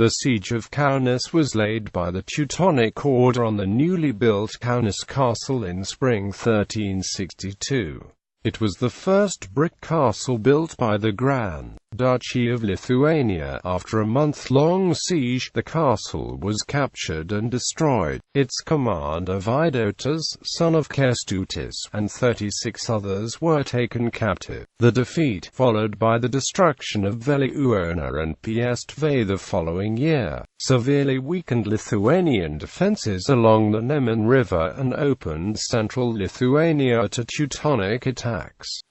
The Siege of Kaunas was laid by the Teutonic Order on the newly built Kaunas Castle in spring 1362. It was the first brick castle built by the Grand Duchy of Lithuania. After a month-long siege, the castle was captured and destroyed. Its commander Vaidotas, son of Kęstutis, and 36 others were taken captive. The defeat, followed by the destruction of Vaidotas the following year, severely weakened Lithuanian defences along the Neman River and opened central Lithuania to Teutonic attacks.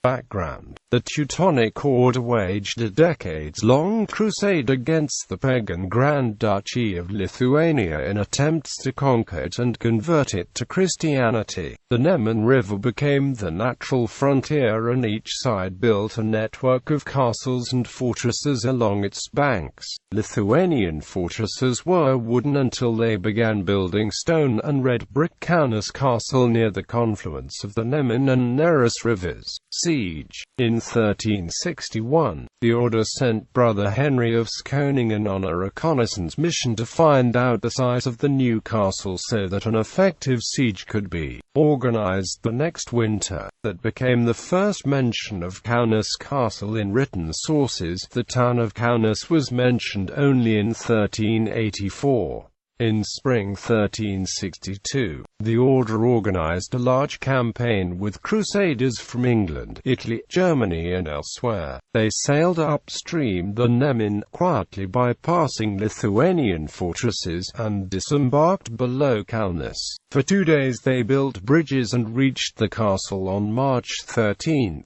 Background: the Teutonic Order waged a decades-long crusade against the pagan Grand Duchy of Lithuania in attempts to conquer it and convert it to Christianity. The Neman River became the natural frontier, and each side built a network of castles and fortresses along its banks. Lithuanian fortresses were wooden until they began building stone and red brick. Kaunas Castle near the confluence of the Neman and Neris rivers. Siege. In 1361, the order sent Brother Henry of Skåningen on a reconnaissance mission to find out the size of the new castle so that an effective siege could be organized the next winter. That became the first mention of Kaunas Castle in written sources. The town of Kaunas was mentioned only in 1384. In spring 1362, the order organized a large campaign with crusaders from England, Italy, Germany and elsewhere. They sailed upstream the Neman, quietly bypassing Lithuanian fortresses, and disembarked below Kaunas. For 2 days they built bridges and reached the castle on March 13.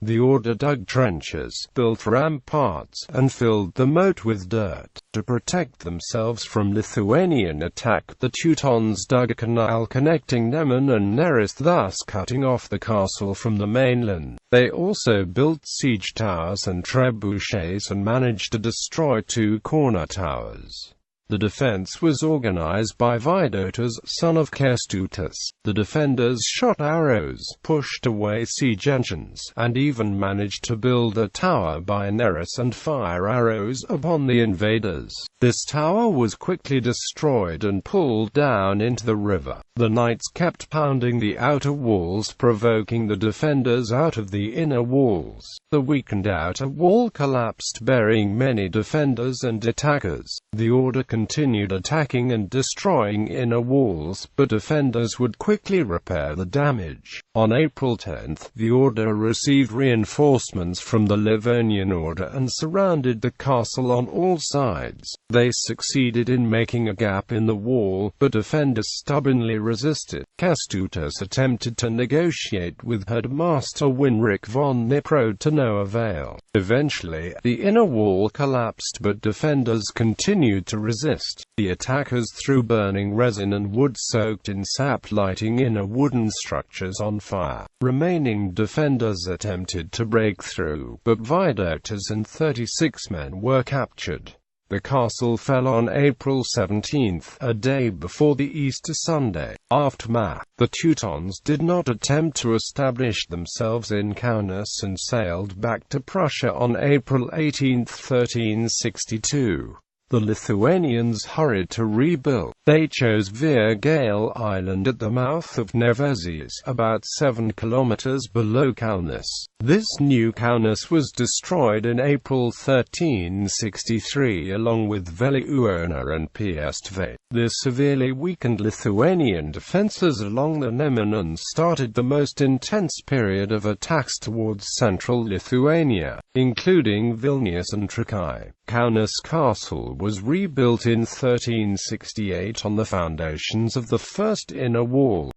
The order dug trenches, built ramparts, and filled the moat with dirt. To protect themselves from Lithuanian attack, the Teutons dug a canal connecting Neman and Neris, thus cutting off the castle from the mainland. They also built siege towers and trebuchets and managed to destroy 2 corner towers. The defense was organized by Vaidotas, son of Kęstutis. The defenders shot arrows, pushed away siege engines, and even managed to build a tower by Neris and fire arrows upon the invaders. This tower was quickly destroyed and pulled down into the river. The knights kept pounding the outer walls, provoking the defenders out of the inner walls. The weakened outer wall collapsed, burying many defenders and attackers. The order continued attacking and destroying inner walls, but defenders would quickly repair the damage. On April 10, the order received reinforcements from the Livonian order and surrounded the castle on all sides. They succeeded in making a gap in the wall, but defenders stubbornly resisted. Kęstutis attempted to negotiate with headmaster Winrik von Niprode to no avail. Eventually, the inner wall collapsed, but defenders continued to resist. The attackers threw burning resin and wood soaked in sap, lighting inner wooden structures on fire. Remaining defenders attempted to break through, but Vaidotas and 36 men were captured. The castle fell on April 17, a day before the Easter Sunday. Aftermath: the Teutons did not attempt to establish themselves in Kaunas and sailed back to Prussia on April 18, 1362. The Lithuanians hurried to rebuild. They chose Virgale Island at the mouth of Nevesis, about 7 kilometers below Kaunas. This new Kaunas was destroyed in April 1363 along with Vaidotas and Psv. This severely weakened Lithuanian defences along the Neman and started the most intense period of attacks towards central Lithuania, including Vilnius and Trakai. Kaunas Castle was rebuilt in 1368 on the foundations of the first inner wall.